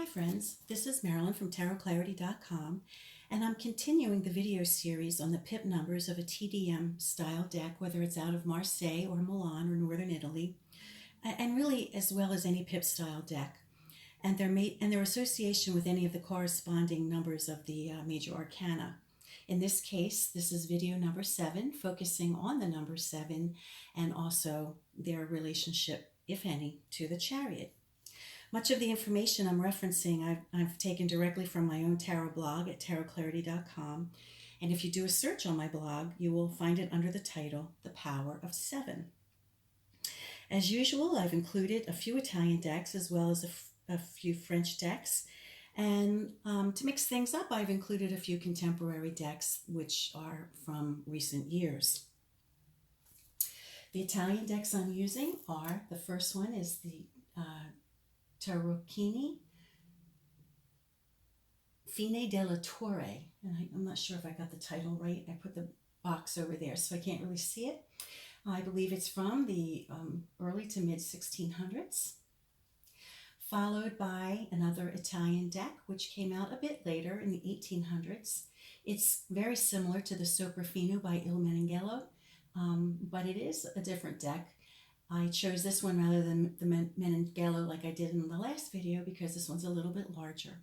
Hi friends, this is Marilyn from tarotclarity.com, and I'm continuing the video series on the pip numbers of a TDM style deck, whether it's out of Marseille or Milan or Northern Italy, and really as well as any pip style deck, and their association with any of the corresponding numbers of the major arcana. In this case, this is video number 7, focusing on the number 7 and also their relationship, if any, to the Chariot. Much of the information I'm referencing I've taken directly from my own tarot blog at tarotclarity.com, and if you do a search on my blog, you will find it under the title, The Power of 7. As usual, I've included a few Italian decks as well as a few French decks, and to mix things up, I've included a few contemporary decks which are from recent years. The Italian decks I'm using are, the first one is the Tarocchi Fine della Torre, and I'm not sure if I got the title right. I put the box over there so I can't really see it. I believe it's from the early to mid 1600s, followed by another Italian deck which came out a bit later in the 1800s. It's very similar to the Soprafino by Il Meninghello, but it is a different deck. I chose this one rather than the Meninghello like I did in the last video because this one's a little bit larger.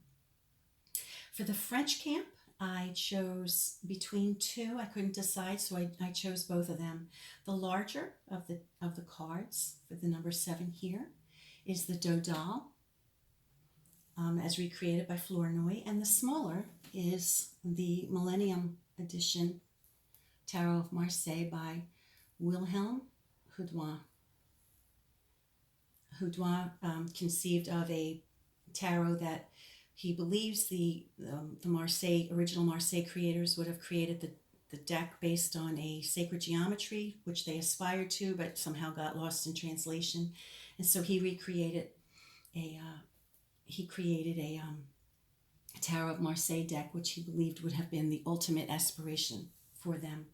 For the French camp, I chose between two. I couldn't decide, so I chose both of them. The larger of the cards for the number 7 here is the Dodal, as recreated by Flornoy, and the smaller is the Millennium edition Tarot of Marseille by Wilhelm Houdouin. Houdouin conceived of a tarot that he believes the original Marseille creators would have created the deck based on a sacred geometry, which they aspired to, but somehow got lost in translation. And so he recreated a Tarot of Marseille deck, which he believed would have been the ultimate aspiration for them.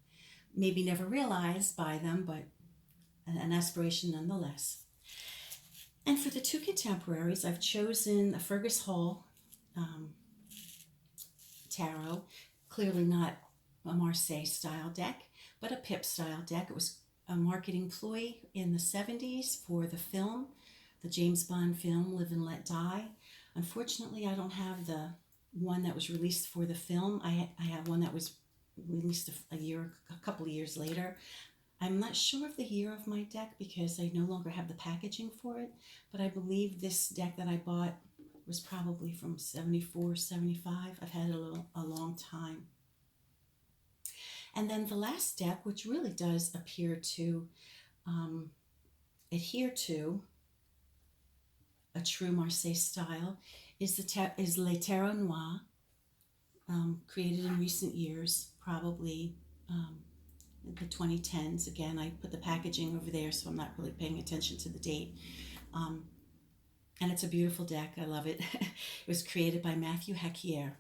Maybe never realized by them, but an aspiration nonetheless. And for the two contemporaries, I've chosen a Fergus Hall tarot, clearly not a Marseille style deck, but a pip style deck. It was a marketing ploy in the 70s for the film, the James Bond film, Live and Let Die. Unfortunately, I don't have the one that was released for the film. I have one that was released a couple of years later. I'm not sure of the year of my deck because I no longer have the packaging for it, but I believe this deck that I bought was probably from 74, 75. I've had it a long time. And then the last deck, which really does appear to adhere to a true Marseille style, is Le Tarot Noir, created in recent years, probably the 2010s. Again, I put the packaging over there, so I'm not really paying attention to the date. And it's a beautiful deck. I love it. It was created by Matthew Cartiera.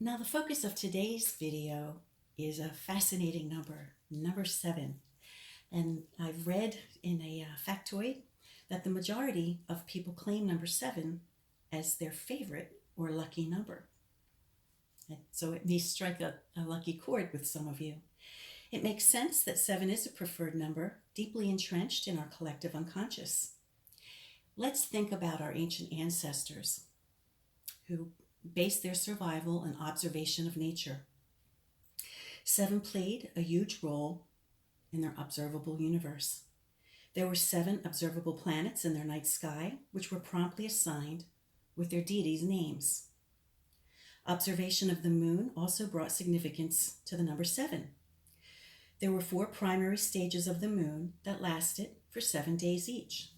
Now, the focus of today's video is a fascinating number, number 7. And I've read in a factoid that the majority of people claim number 7 as their favorite or lucky number. And so it may strike a lucky chord with some of you. It makes sense that 7 is a preferred number, deeply entrenched in our collective unconscious. Let's think about our ancient ancestors who based their survival on observation of nature. 7 played a huge role in their observable universe. There were 7 observable planets in their night sky, which were promptly assigned with their deities' names. Observation of the moon also brought significance to the number 7. There were 4 primary stages of the moon that lasted for 7 days each.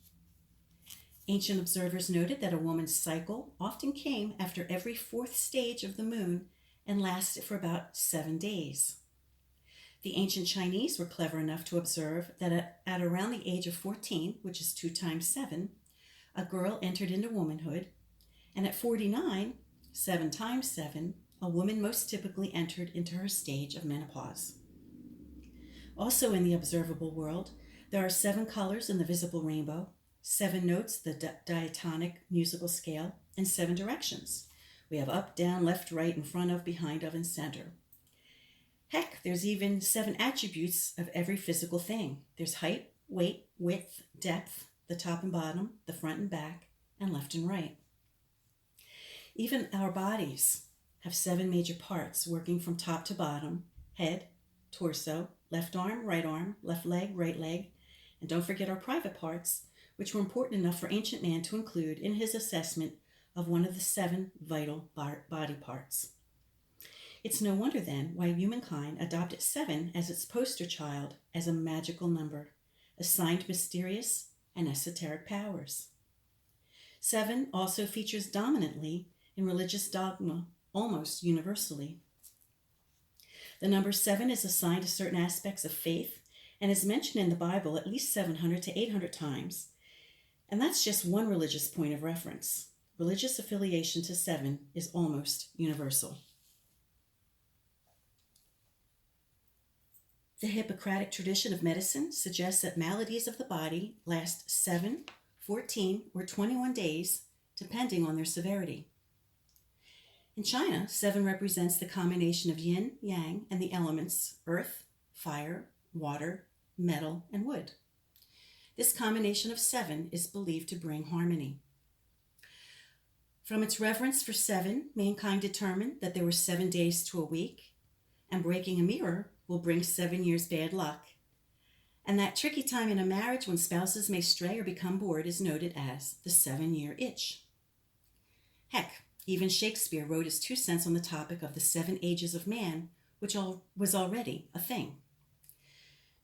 Ancient observers noted that a woman's cycle often came after every 4th stage of the moon and lasted for about 7 days. The ancient Chinese were clever enough to observe that at around the age of 14, which is 2 times 7, a girl entered into womanhood, and at 49, 7 times 7, a woman most typically entered into her stage of menopause. Also in the observable world, there are 7 colors in the visible rainbow, 7 notes, the diatonic musical scale, and 7 directions. We have up, down, left, right, in front of, behind of, and center. Heck, there's even 7 attributes of every physical thing. There's height, weight, width, depth, the top and bottom, the front and back, and left and right. Even our bodies have 7 major parts working from top to bottom: head, torso, left arm, left leg, right leg, and don't forget our private parts, which were important enough for ancient man to include in his assessment of one of the 7 vital body parts. It's no wonder then why humankind adopted 7 as its poster child, as a magical number, assigned mysterious and esoteric powers. 7 also features dominantly in religious dogma, almost universally. The number 7 is assigned to certain aspects of faith and is mentioned in the Bible at least 700 to 800 times. And that's just one religious point of reference. Religious affiliation to 7 is almost universal. The Hippocratic tradition of medicine suggests that maladies of the body last 7, 14, or 21 days, depending on their severity. In China, 7 represents the combination of yin, yang, and the elements earth, fire, water, metal, and wood. This combination of 7 is believed to bring harmony. From its reverence for 7, mankind determined that there were 7 days to a week, and breaking a mirror will bring 7 years bad luck. And that tricky time in a marriage when spouses may stray or become bored is noted as the 7-year itch. Heck, even Shakespeare wrote his 2 cents on the topic of the 7 ages of man, which was already a thing.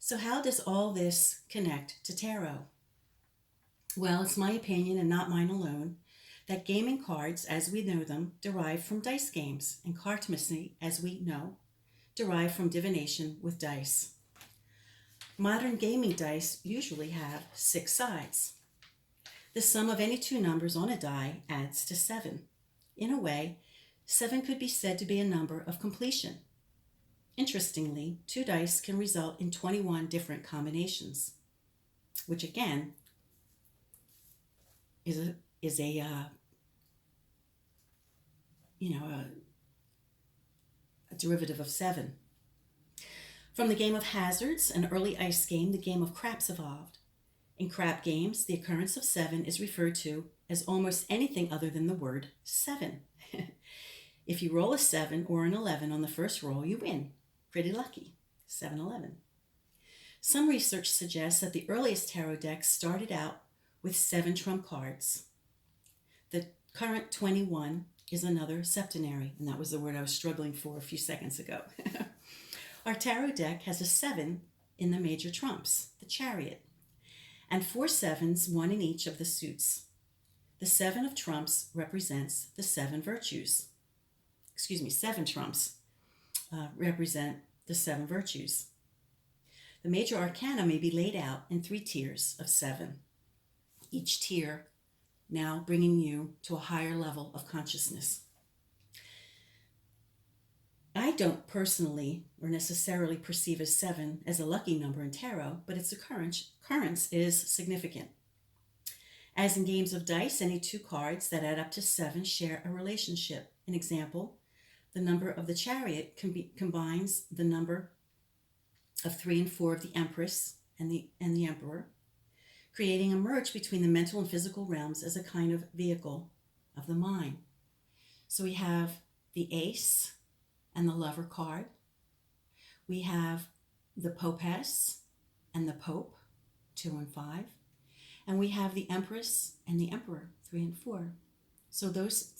So how does all this connect to tarot? Well, it's my opinion, and not mine alone, that gaming cards, as we know them, derive from dice games, and cartomancy, as we know, derive from divination with dice. Modern gaming dice usually have 6 sides. The sum of any 2 numbers on a die adds to 7. In a way, 7 could be said to be a number of completion. Interestingly, 2 dice can result in 21 different combinations, which again is a derivative of 7. From the game of hazards, an early ice game, the game of craps evolved. In crap games, the occurrence of 7 is referred to as almost anything other than the word 7. If you roll a 7 or an 11 on the first roll, you win. Pretty lucky. 7-11. Some research suggests that the earliest tarot decks started out with 7 trump cards. The current 21 is another septenary, and that was the word I was struggling for a few seconds ago. Our tarot deck has a 7 in the major trumps, the Chariot, and 4 sevens, 1 in each of the suits. The 7 of trumps represents the 7 virtues. 7 trumps represent the 7 virtues. The major arcana may be laid out in 3 tiers of 7, each tier now bringing you to a higher level of consciousness. I don't personally or necessarily perceive as 7 as a lucky number in tarot, but its occurrence is significant. As in games of dice, any 2 cards that add up to 7 share a relationship. An example, the number of the Chariot combines the number of 3 and 4 of the Empress and the Emperor, creating a merge between the mental and physical realms as a kind of vehicle of the mind. So we have the Ace and the Lover card. We have the Popess and the Pope, 2 and 5. And we have the Empress and the Emperor, 3 and 4. So those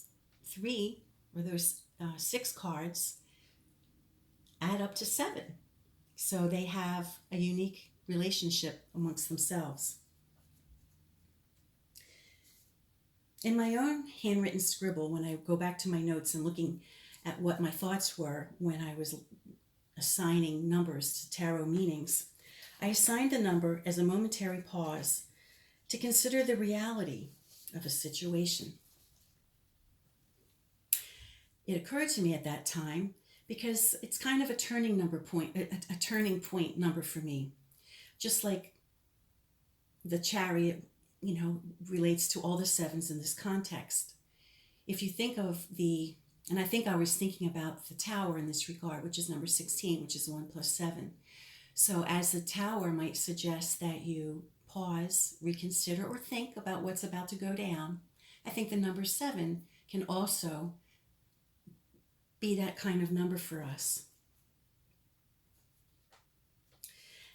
6 cards add up to 7. So they have a unique relationship amongst themselves. In my own handwritten scribble, when I go back to my notes and looking at what my thoughts were when I was assigning numbers to tarot meanings, I assigned the number as a momentary pause to consider the reality of a situation. It occurred to me at that time because it's kind of a turning a turning point number for me. Just like the Chariot, relates to all the sevens in this context. If you think of and I think I was thinking about the Tower in this regard, which is number 16, which is 1 plus 7. So as the Tower might suggest that you pause, reconsider, or think about what's about to go down, I think the number 7 can also be that kind of number for us.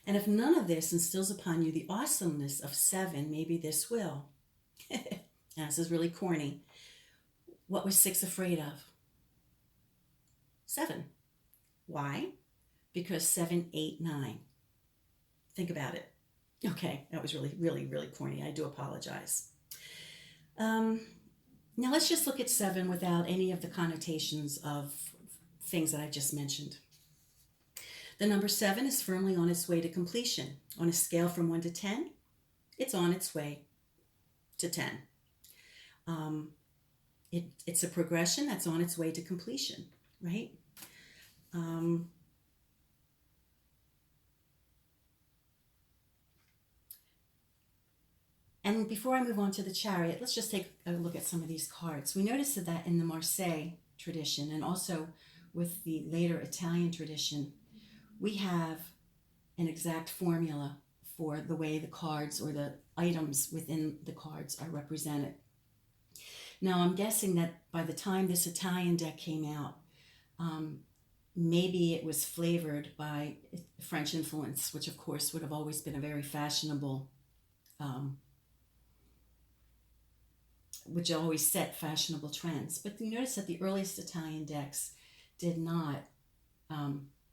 And if none of this instills upon you the awesomeness of 7, maybe this will. Now, this is really corny. What was 6 afraid of? 7. Why? Because 7, 8, 9. Think about it. Okay, that was really, really, really corny. I do apologize. Now let's just look at 7 without any of the connotations of things that I just mentioned. The number 7 is firmly on its way to completion. On a scale from 1 to 10, it's on its way to 10. It's a progression that's on its way to completion, right? And before I move on to the Chariot, let's just take a look at some of these cards. We noticed that in the Marseille tradition, and also with the later Italian tradition, we have an exact formula for the way the cards or the items within the cards are represented. Now, I'm guessing that by the time this Italian deck came out, maybe it was flavored by French influence, which of course would have always been a very fashionable, which always set fashionable trends. But you notice that the earliest Italian decks did not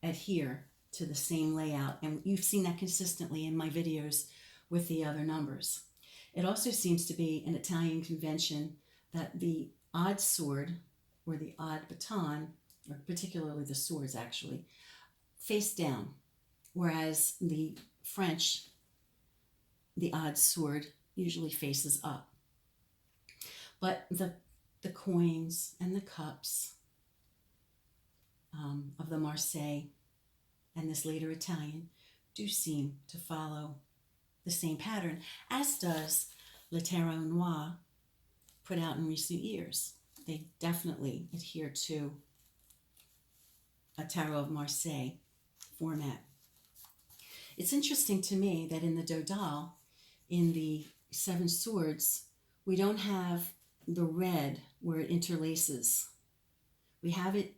adhere to the same layout, and you've seen that consistently in my videos with the other numbers. It also seems to be an Italian convention that the odd sword or the odd baton, or particularly the swords actually, face down, whereas the French, the odd sword usually faces up. But the coins and the cups of the Marseille and this later Italian do seem to follow the same pattern, as does Le Tarot Noir, put out in recent years. They definitely adhere to a Tarot of Marseille format. It's interesting to me that in the Dodal, in the 7 swords, we don't have the red where it interlaces. We have it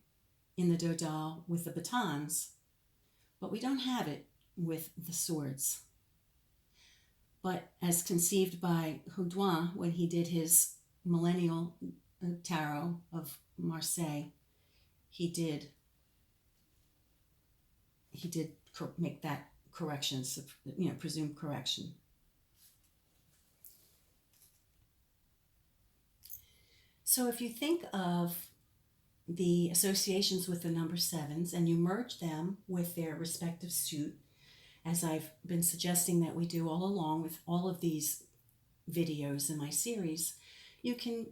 in the Dodal with the batons, but we don't have it with the swords. But as conceived by Houdouin when he did his Millennium Tarot of Marseille, he did make that correction, presumed correction. So if you think of the associations with the number 7s and you merge them with their respective suit, as I've been suggesting that we do all along with all of these videos in my series, you can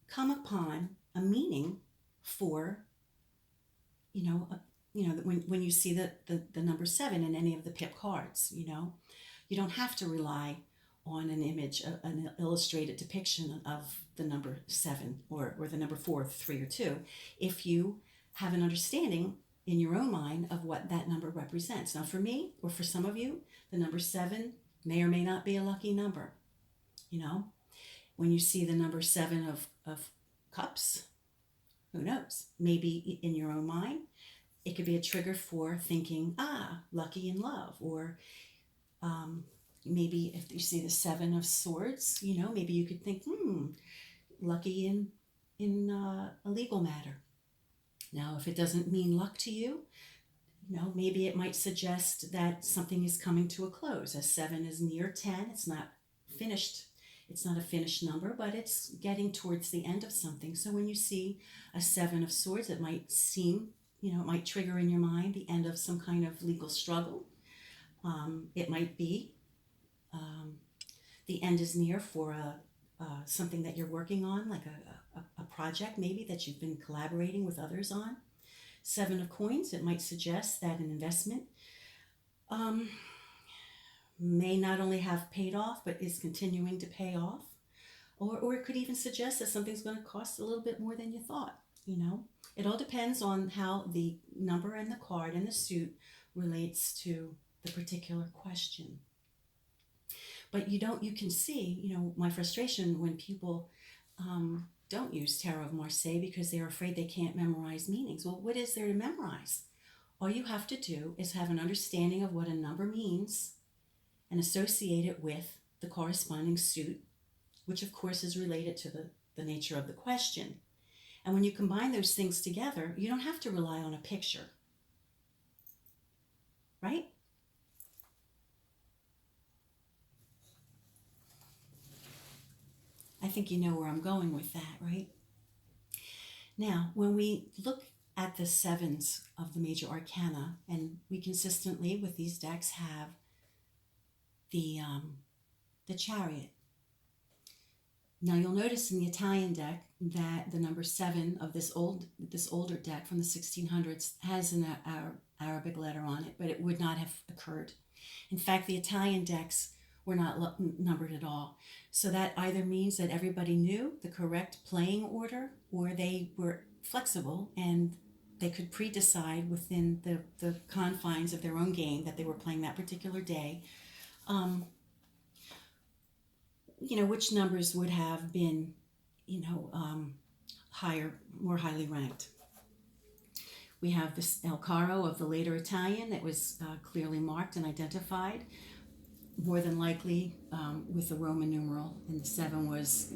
come upon a meaning for, when you see the number 7 in any of the pip cards, you don't have to rely on an image, an illustrated depiction of the number 7 or the number 4, 3, or 2, if you have an understanding in your own mind of what that number represents. Now, for me, or for some of you, the number 7 may or may not be a lucky number. When you see the number 7 of cups, who knows? Maybe in your own mind, it could be a trigger for thinking, lucky in love, or maybe if you see the 7 of swords, maybe you could think, lucky in a legal matter. Now, if it doesn't mean luck to you, maybe it might suggest that something is coming to a close. As 7 is near 10, it's not finished. It's not a finished number, but it's getting towards the end of something. So when you see a 7 of swords, it might seem, it might trigger in your mind the end of some kind of legal struggle. It might be the end is near for something that you're working on, like a project maybe that you've been collaborating with others on. Seven of coins, it might suggest that an investment may not only have paid off, but is continuing to pay off. Or it could even suggest that something's going to cost a little bit more than you thought, you know. It all depends on how the number and the card and the suit relates to the particular question. But you can see, you know, my frustration when people don't use Tarot of Marseille because they're afraid they can't memorize meanings. Well, what is there to memorize? All you have to do is have an understanding of what a number means and associate it with the corresponding suit, which of course is related to the nature of the question. And when you combine those things together, you don't have to rely on a picture, right? I think you know where I'm going with that, right? Now, when we look at the sevens of the major arcana, and we consistently with these decks have the Chariot. Now you'll notice in the Italian deck that the number 7 of this older deck from the 1600s has an Arabic letter on it, but it would not have occurred. In fact, the Italian decks were not numbered at all. So that either means that everybody knew the correct playing order, or they were flexible and they could pre-decide within the confines of their own game that they were playing that particular day, you know, which numbers would have been, you know, higher, more highly ranked. We have this El Caro of the later Italian that was clearly marked and identified, more than likely with the Roman numeral, and the 7 was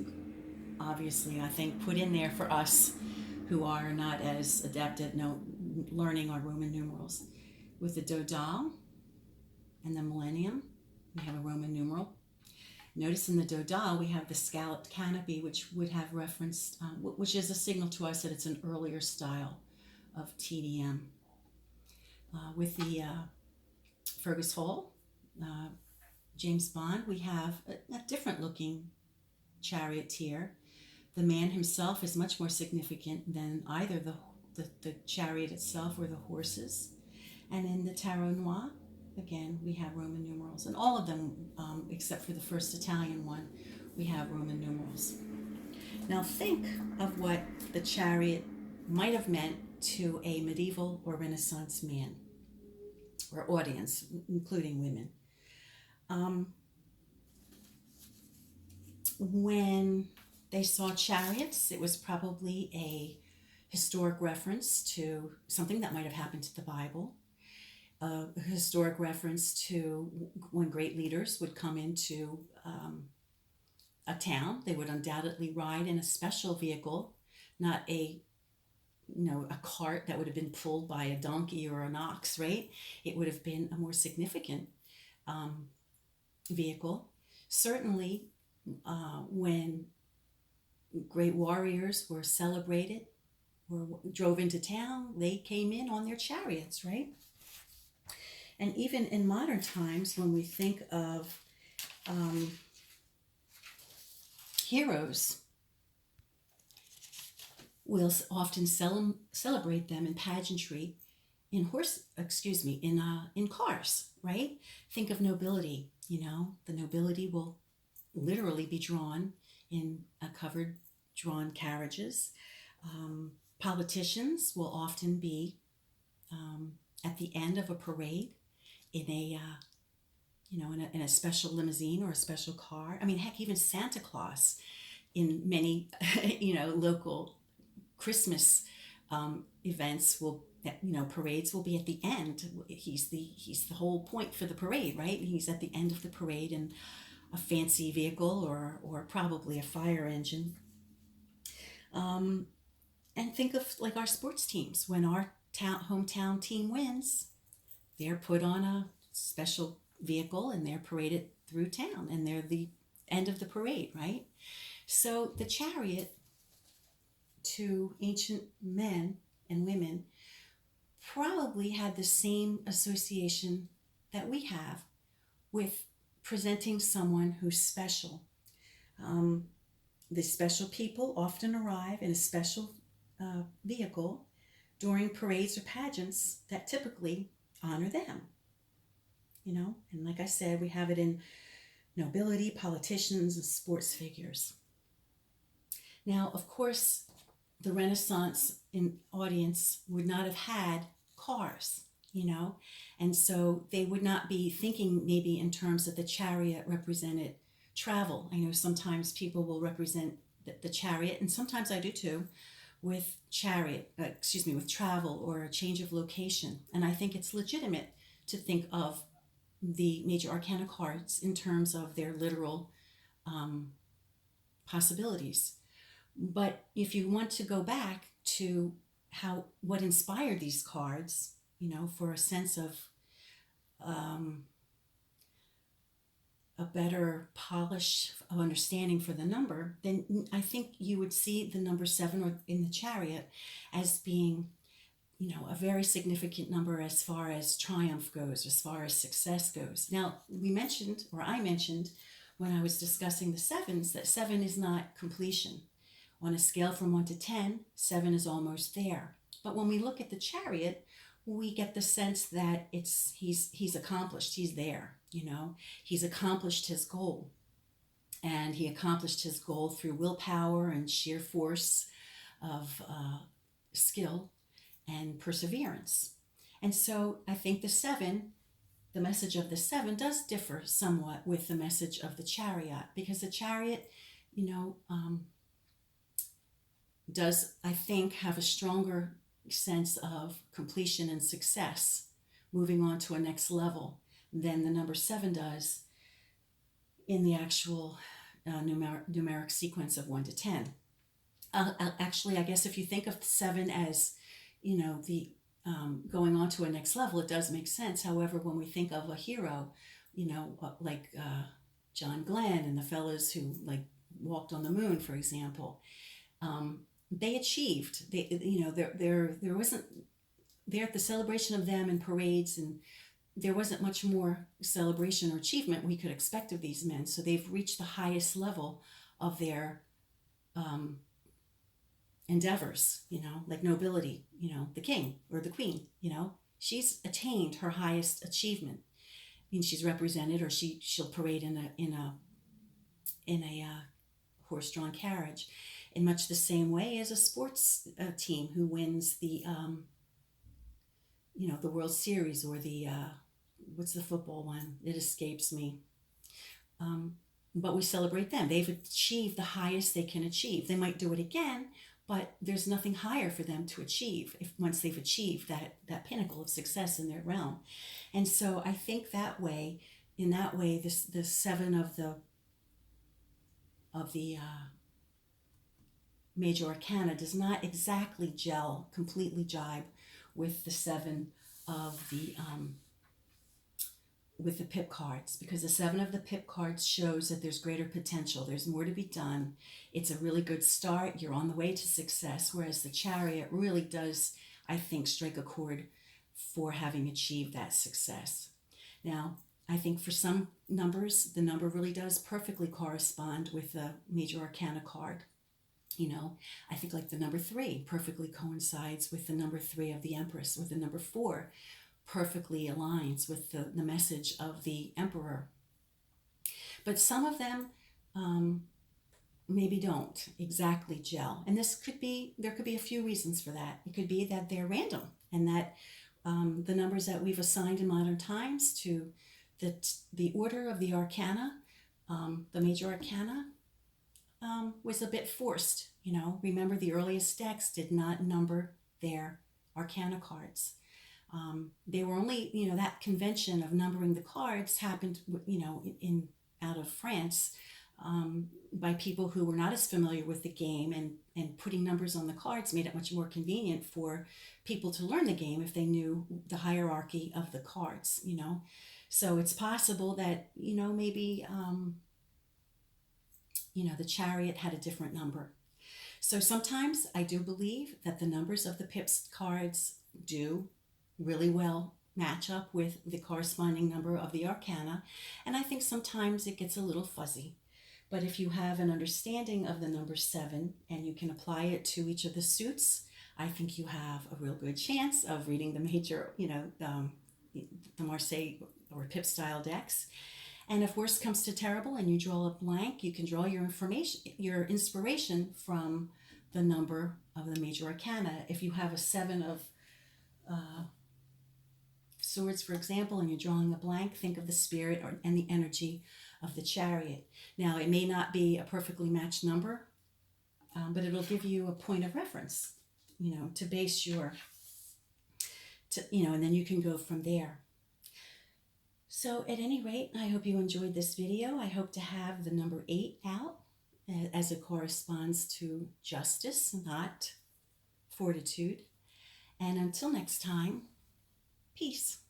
obviously, I think, put in there for us who are not as adept at learning our Roman numerals. With the Dodal and the Millennium, we have a Roman numeral. Notice in the Dodal we have the scalloped canopy, which would have referenced, which is a signal to us that it's an earlier style of TDM. With the Fergus Hall, James Bond, we have a different looking charioteer. The man himself is much more significant than either the chariot itself or the horses. And in the Tarot Noir, again, we have Roman numerals. And all of them, except for the first Italian one, we have Roman numerals. Now think of what the chariot might have meant to a medieval or Renaissance man or audience, including women. When they saw chariots, it was probably a historic reference to something that might have happened to the Bible, a historic reference to when great leaders would come into a town. They would undoubtedly ride in a special vehicle, not a cart that would have been pulled by a donkey or an ox, right? It would have been a more significant vehicle. Certainly, when great warriors were celebrated or drove into town, they came in on their chariots, right? And even in modern times, when we think of heroes, we'll often celebrate them in pageantry in cars, right? Think of nobility, you know, the nobility will literally be drawn in covered drawn carriages. Politicians will often be at the end of a parade in in a special limousine or a special car. I mean, heck, even Santa Claus in many local Christmas events parades will be at the end. He's the whole point for the parade, right? He's at the end of the parade in a fancy vehicle or probably a fire engine. And think of like our sports teams. When our hometown team wins, they're put on a special vehicle and they're paraded through town, and they're the end of the parade, right? So the chariot to ancient men and women probably had the same association that we have with presenting someone who's special. The special people often arrive in a special vehicle during parades or pageants that typically honor them. You know, and like I said, we have it in nobility, politicians, and sports figures. Now, of course, the Renaissance audience would not have had cars, you know, and so they would not be thinking maybe in terms of the chariot represented travel. I know sometimes people will represent the chariot, and sometimes I do too, with with travel or a change of location. And I think it's legitimate to think of the major arcana cards in terms of their literal possibilities. But if you want to go back to what inspired these cards, you know, for a sense of a better polish of understanding for the number, then I think you would see the number 7 or in the chariot as being, you know, a very significant number as far as triumph goes, as far as success goes. Now, I mentioned when I was discussing the sevens that 7 is not completion. On a scale from 1 to 10, 7 is almost there. But when we look at the chariot, we get the sense that he's accomplished, he's there, you know, he's accomplished his goal. And he accomplished his goal through willpower and sheer force of skill and perseverance. And so I think the message of the 7 does differ somewhat with the message of the chariot, because the chariot, you know, does, I think, have a stronger sense of completion and success, moving on to a next level, than the number 7 does in the actual numeric sequence of 1 to 10. Actually, I guess if you think of 7 as, you know, the going on to a next level, it does make sense. However, when we think of a hero, you know, like John Glenn and the fellows who like walked on the moon, for example, they achieved. There wasn't there at the celebration of them in parades, and there wasn't much more celebration or achievement we could expect of these men. So they've reached the highest level of their endeavors, you know, like nobility, you know, the king or the queen, you know, she's attained her highest achievement. I mean, she's represented, or she'll parade in a horse-drawn carriage, in much the same way as a sports team who wins the the World Series, or the what's the football one? It escapes me. But we celebrate them. They've achieved the highest they can achieve. They might do it again, but there's nothing higher for them to achieve once they've achieved that pinnacle of success in their realm. And so I think in that way, the 7 of the major arcana does not exactly completely jibe with the 7 of with the pip cards, because the 7 of the pip cards shows that there's greater potential, there's more to be done, it's a really good start, you're on the way to success, whereas the chariot really does, I think, strike a chord for having achieved that success. Now, I think for some numbers, the number really does perfectly correspond with the major arcana card. You know, I think like the number 3 perfectly coincides with the number 3 of the Empress, with the number 4 perfectly aligns with the message of the Emperor. But some of them maybe don't exactly gel. And there could be a few reasons for that. It could be that they're random, and that the numbers that we've assigned in modern times to the order of the arcana, the major arcana, was a bit forced. You know, remember the earliest decks did not number their arcana cards. They were only, you know, that convention of numbering the cards happened, you know, out of France, by people who were not as familiar with the game, and putting numbers on the cards made it much more convenient for people to learn the game if they knew the hierarchy of the cards, you know. So it's possible that, you know, maybe, the chariot had a different number. So sometimes I do believe that the numbers of the pips cards do really well match up with the corresponding number of the arcana, and I think sometimes it gets a little fuzzy. But if you have an understanding of the number 7 and you can apply it to each of the suits, I think you have a real good chance of reading the major, the Marseille or Pip style decks. And if worst comes to terrible and you draw a blank, you can draw your inspiration from the number of the major arcana. If you have a 7 of swords, for example, and you're drawing a blank, think of the spirit and the energy of the Chariot. Now, it may not be a perfectly matched number, but it'll give you a point of reference, to base and then you can go from there. So at any rate, I hope you enjoyed this video. I hope to have the number 8 out as it corresponds to justice, not fortitude. And until next time, peace.